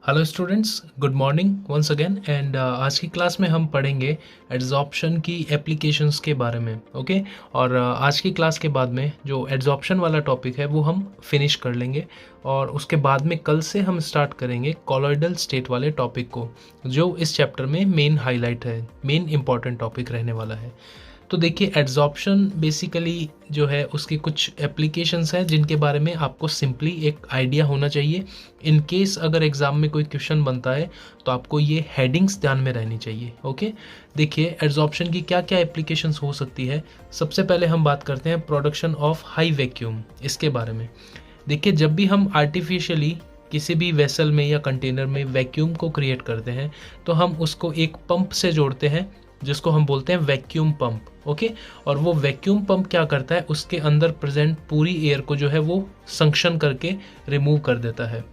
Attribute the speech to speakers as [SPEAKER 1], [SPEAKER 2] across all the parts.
[SPEAKER 1] Hello students, good morning once again. And आज की class में हम पढ़ेंगे एड्जॉर्प्शन की एप्लीकेशंस के बारे में। ओके और आज की क्लास के बाद में जो एड्जॉर्प्शन वाला टॉपिक है वो हम फिनिश कर लेंगे और उसके बाद में कल से हम स्टार्ट करेंगे कॉलॉइडल स्टेट वाले टॉपिक को, जो इस चैप्टर में मेन हाईलाइट है, मेन इंपॉर्टेंट टॉपिक रहने वाला है। तो देखिए, एड्जॉर्प्शन बेसिकली जो है उसकी कुछ एप्लीकेशंस हैं जिनके बारे में आपको सिंपली एक आइडिया होना चाहिए। इन केस अगर एग्ज़ाम में कोई क्वेश्चन बनता है तो आपको ये हेडिंग्स ध्यान में रहनी चाहिए। ओके, देखिए एड्जॉर्प्शन की क्या क्या एप्लीकेशंस हो सकती है। सबसे पहले हम बात करते हैं प्रोडक्शन ऑफ हाई वैक्यूम, इसके बारे में। देखिए, जब भी हम आर्टिफिशियली किसी भी वेसल में या कंटेनर में वैक्यूम को क्रिएट करते हैं तो हम उसको एक पंप से जोड़ते हैं जिसको हम बोलते हैं वैक्यूम पंप। ओके, और वो वैक्यूम पंप क्या करता है, उसके अंदर प्रेजेंट पूरी एयर को जो है वो संक्शन करके रिमूव कर देता है।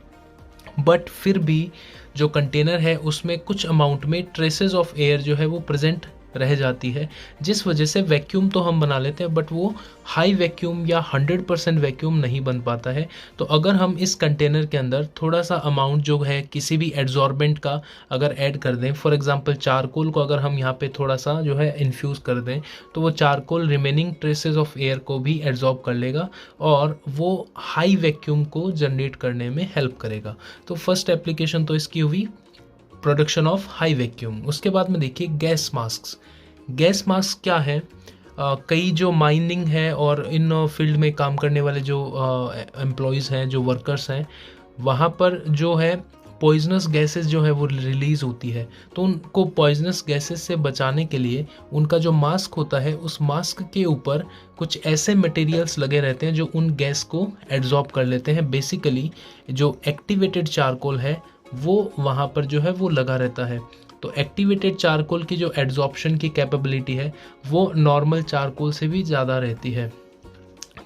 [SPEAKER 1] बट फिर भी जो कंटेनर है उसमें कुछ अमाउंट में ट्रेसेस ऑफ एयर जो है वो प्रेजेंट रह जाती है, जिस वजह से वैक्यूम तो हम बना लेते हैं बट वो हाई वैक्यूम या 100% वैक्यूम नहीं बन पाता है। तो अगर हम इस कंटेनर के अंदर थोड़ा सा अमाउंट जो है किसी भी एड्जॉर्बेंट का अगर ऐड कर दें, फॉर एग्जांपल चारकोल को अगर हम यहाँ पे थोड़ा सा जो है इन्फ्यूज़ कर दें, तो वो charcoal remaining traces of air को भी एब्जॉर्ब कर लेगा और वो हाई वैक्यूम को जनरेट करने में हेल्प करेगा। तो फर्स्ट एप्लीकेशन तो इसकी हुई प्रोडक्शन ऑफ हाई वैक्यूम। उसके बाद में देखिए गैस मास्क। गैस मास्क क्या है, कई जो माइनिंग है और इन फील्ड में काम करने वाले जो एम्प्लॉयज़ हैं, जो वर्कर्स हैं, वहाँ पर जो है पॉइजनस गैसेस जो है वो रिलीज़ होती है। तो उनको पॉइजनस गैसेस से बचाने के लिए उनका जो मास्क होता है, उस मास्क के ऊपर कुछ ऐसे मटेरियल्स लगे रहते हैं जो उन गैस को एब्जॉर्ब कर लेते हैं। बेसिकली जो एक्टिवेटेड चारकोल है वो वहाँ पर जो है वो लगा रहता है। तो एक्टिवेटेड चारकोल की जो एड्जॉर्प्शन की कैपेबिलिटी है वो नॉर्मल चारकोल से भी ज़्यादा रहती है।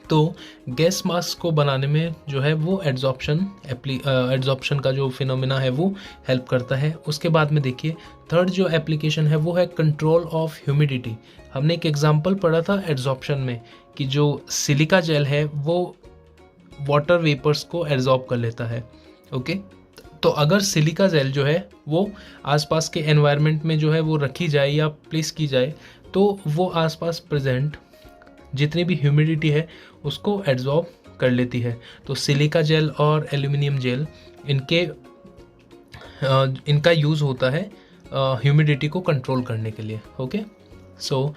[SPEAKER 1] तो गैस मास्क को बनाने में जो है वो एड्जॉर्प्शन का जो फिनोमिना है वो हेल्प करता है। उसके बाद में देखिए थर्ड जो एप्लीकेशन है वो है कंट्रोल ऑफ ह्यूमिडिटी। हमने एक एग्जांपल पढ़ा था एड्जॉर्प्शन में कि जो सिलिका जेल है वो वाटर वेपर्स को एब्जॉर्ब कर लेता है। ओके, तो अगर सिलिका जेल जो है वो आसपास के एनवायरनमेंट में जो है वो रखी जाए या प्लेस की जाए तो वो आसपास प्रेजेंट जितनी भी ह्यूमिडिटी है उसको एब्जॉर्ब कर लेती है। तो सिलिका जेल और एल्यूमिनियम जेल इनका यूज़ होता है ह्यूमिडिटी को कंट्रोल करने के लिए। ओके, सो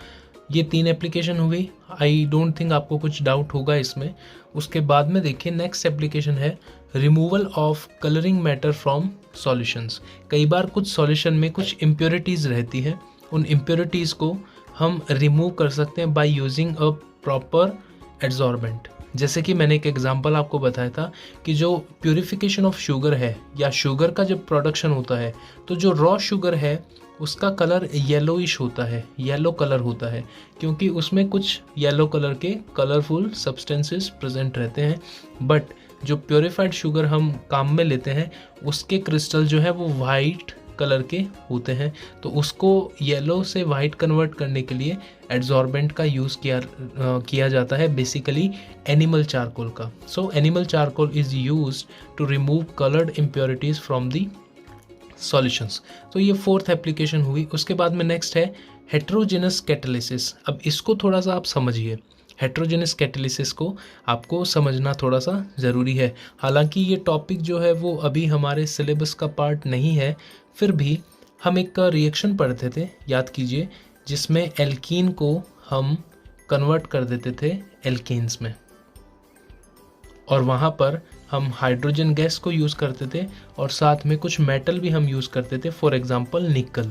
[SPEAKER 1] ये तीन एप्लीकेशन हो गई। आई डोंट थिंक आपको कुछ डाउट होगा इसमें। उसके बाद में देखिए नेक्स्ट एप्लीकेशन है removal of colouring matter from solutions. कई बार कुछ सॉल्यूशन में कुछ इम्प्योरिटीज़ रहती हैं, उन इम्प्योरिटीज़ को हम रिमूव कर सकते हैं by using a proper adsorbent. जैसे कि मैंने एक एग्जांपल आपको बताया था कि जो प्यूरिफिकेशन ऑफ शुगर है या शुगर का जब प्रोडक्शन होता है तो जो रॉ शुगर है उसका कलर येलोइश होता है, येलो कलर होता है, क्योंकि उसमें कुछ येलो कलर के कलरफुल सब्सटेंसेस प्रेजेंट रहते हैं। बट जो प्योरीफाइड शुगर हम काम में लेते हैं उसके क्रिस्टल जो है वो वाइट कलर के होते हैं। तो उसको येलो से वाइट कन्वर्ट करने के लिए एड्जॉर्बेंट का यूज़ किया जाता है, बेसिकली एनिमल चारकोल का। So animal charcoal is used to remove coloured impurities from the solutions. तो ये फोर्थ एप्लीकेशन हुई। उसके बाद में नेक्स्ट है हेट्रोजेनस कैटालिसिस। अब इसको थोड़ा सा आप समझिए, हेट्रोजेनस कैटालिसिस को आपको समझना थोड़ा सा ज़रूरी है। हालांकि ये टॉपिक जो है वो अभी हमारे सिलेबस का पार्ट नहीं है, फिर भी हम एक रिएक्शन पढ़ते थे, याद कीजिए, जिसमें एल्कीन को हम कन्वर्ट कर देते थे एल्केन्स में और वहाँ पर हम हाइड्रोजन गैस को यूज़ करते थे और साथ में कुछ मेटल भी हम यूज़ करते थे, फॉर एग्जांपल निकल।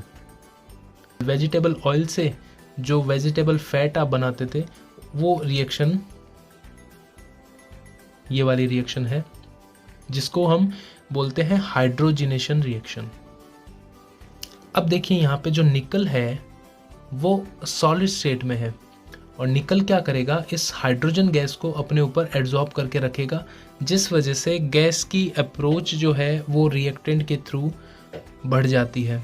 [SPEAKER 1] वेजिटेबल ऑयल से जो वेजिटेबल फैट आप बनाते थे वो रिएक्शन ये वाली रिएक्शन है जिसको हम बोलते हैं हाइड्रोजिनेशन रिएक्शन। अब देखिए यहाँ पे जो निकल है वो सॉलिड स्टेट में है और निकल क्या करेगा, इस हाइड्रोजन गैस को अपने ऊपर एब्जॉर्ब करके रखेगा, जिस वजह से गैस की अप्रोच जो है वो रिएक्टेंट के थ्रू बढ़ जाती है।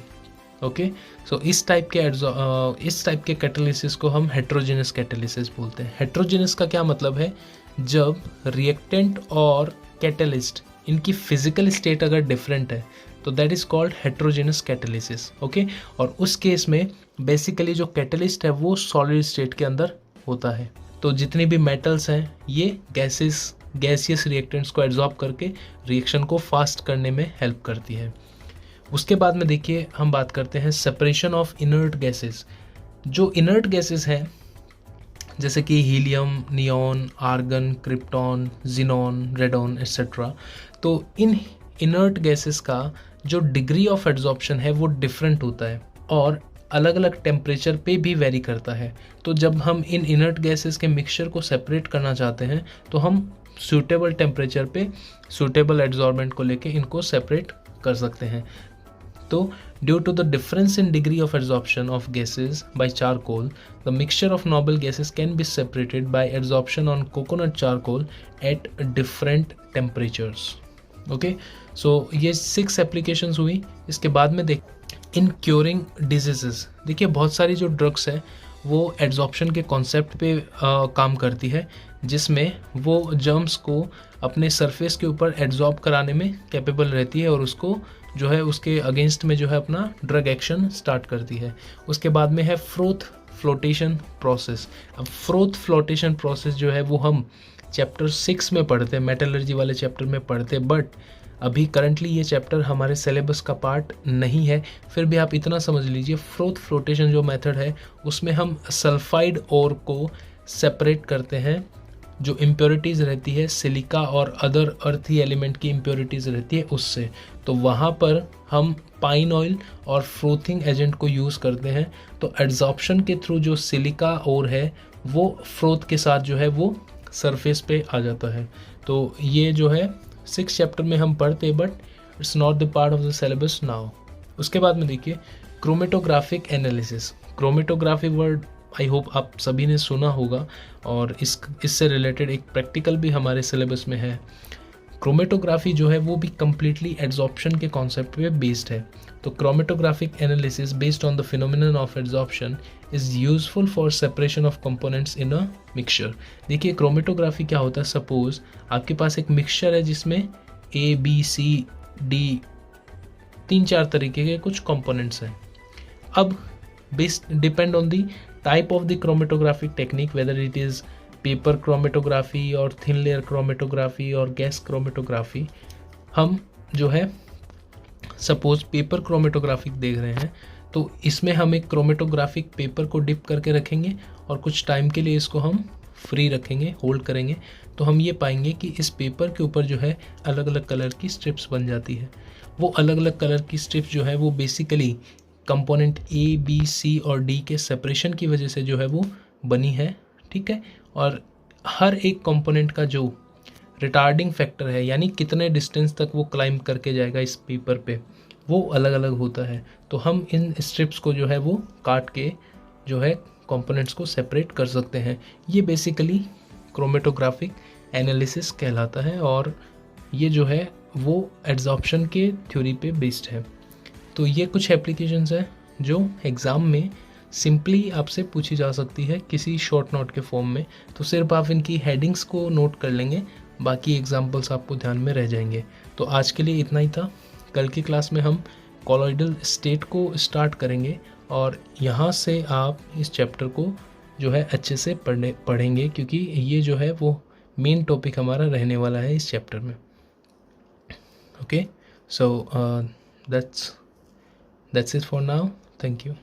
[SPEAKER 1] ओके, सो इस टाइप के कैटालिसिस को हम हेट्रोजेनस कैटालिसिस बोलते हैं। हेट्रोजेनस का क्या मतलब है, जब रिएक्टेंट और कैटलिस्ट इनकी फिजिकल स्टेट अगर डिफरेंट है तो that is called heterogeneous catalysis. Okay, और उस केस में बेसिकली जो कैटलिस्ट है वो सॉलिड स्टेट के अंदर होता है। तो जितनी भी मेटल्स हैं ये गैसियस रिएक्टेंट्स को एब्जॉर्ब करके रिएक्शन को फास्ट करने में हेल्प करती है। उसके बाद में देखिए हम बात करते हैं सेपरेशन ऑफ इनर्ट गैसेस। जो इनर्ट गैसेस हैं जैसे कि helium, neon, argon, krypton, xenon, radon etcetera, तो इन इनर्ट गैसेस का जो डिग्री ऑफ एड्जॉर्प्शन है वो डिफरेंट होता है और अलग अलग टेम्परेचर पे भी वेरी करता है। तो जब हम इन इनर्ट गैसेस के मिक्सचर को सेपरेट करना चाहते हैं तो हम सूटेबल टेम्परेचर पे सूटेबल एड्जॉर्बेंट को लेके इनको सेपरेट कर सकते हैं। तो due to the difference in degree of adsorption of gases by charcoal, the mixture of noble gases can be separated by adsorption on coconut charcoal at different temperatures. Okay, so ये 6 applications हुई। इसके बाद में देख इन curing diseases, देखिए बहुत सारी जो ड्रग्स है वो एड्जॉर्प्शन के कॉन्सेप्ट पे काम करती है, जिसमें वो जर्म्स को अपने सरफेस के ऊपर एड्जॉर्ब कराने में कैपेबल रहती है और उसको जो है उसके अगेंस्ट में जो है अपना ड्रग एक्शन स्टार्ट करती है। उसके बाद में है फ्रोथ फ्लोटेशन प्रोसेस। अब फ्रोथ फ्लोटेशन प्रोसेस जो है वो हम चैप्टर 6 में पढ़ते हैं, मेटलर्जी वाले चैप्टर में पढ़ते हैं, बट अभी करंटली ये चैप्टर हमारे सिलेबस का पार्ट नहीं है। फिर भी आप इतना समझ लीजिए, फ्रोथ फ्लोटेशन जो मेथड है उसमें हम सल्फाइड ओर को सेपरेट करते हैं। जो इम्प्योरिटीज़ रहती है सिलिका और अदर अर्थी एलिमेंट की इम्प्योरिटीज़ रहती है उससे, तो वहाँ पर हम पाइन ऑयल और फ्रोथिंग एजेंट को यूज़ करते हैं। तो एड्जॉर्प्शन के थ्रू जो सिलिका ओर है वो फ्रोथ के साथ जो है वो सरफेस पे आ जाता है। तो ये जो है 6 चैप्टर में हम पढ़ते हैं, but it's not the part of the syllabus now. उसके बाद में देखिए chromatographic analysis. Chromatography word I hope आप सभी ने सुना होगा और इससे रिलेटेड एक प्रैक्टिकल भी हमारे सिलेबस में है। क्रोमेटोग्राफी जो है वो भी कम्प्लीटली एड्जॉर्प्शन के कॉन्सेप्ट पे बेस्ड है। तो chromatographic analysis based on the phenomenon of adsorption is useful for separation of components in a mixture. देखिए क्रोमेटोग्राफी क्या होता है, सपोज आपके पास एक मिक्सचर है जिसमें ABCD 3-4 तरीके के कुछ कंपोनेंट्स हैं। अब based depend on the type of the chromatographic technique, whether it is paper chromatography or thin layer chromatography or gas chromatography। हम जो है सपोज पेपर क्रोमेटोग्राफिक देख रहे हैं तो इसमें हम एक क्रोमेटोग्राफिक पेपर को डिप करके रखेंगे और कुछ टाइम के लिए इसको हम फ्री रखेंगे, होल्ड करेंगे, तो हम ये पाएंगे कि इस पेपर के ऊपर जो है अलग अलग कलर की स्ट्रिप्स बन जाती है। वो अलग अलग कलर की स्ट्रिप्स जो है वो basically component A, B, C और D के सेपरेशन की वजह से जो है वो बनी है, ठीक है। और हर एक कंपोनेंट का जो रिटार्डिंग फैक्टर है, यानी कितने डिस्टेंस तक वो क्लाइंब करके जाएगा इस पेपर पे, वो अलग अलग होता है। तो हम इन स्ट्रिप्स को जो है वो काट के जो है कंपोनेंट्स को सेपरेट कर सकते हैं। ये बेसिकली क्रोमेटोग्राफिक एनालिसिस कहलाता है और ये जो है वो एड्जॉर्प्शन के थ्योरी पे बेस्ड है। तो ये कुछ एप्लीकेशंस हैं जो एग्ज़ाम में सिंपली आपसे पूछी जा सकती है किसी शॉर्ट नोट के फॉर्म में। तो सिर्फ आप इनकी हेडिंग्स को नोट कर लेंगे, बाकी एग्जांपल्स आपको ध्यान में रह जाएंगे। तो आज के लिए इतना ही था। कल की क्लास में हम कॉलॉइडल स्टेट को स्टार्ट करेंगे और यहाँ से आप इस चैप्टर को जो है अच्छे से पढ़ेंगे, क्योंकि ये जो है वो मेन टॉपिक हमारा रहने वाला है इस चैप्टर में। Okay, so that's it for now. Thank you.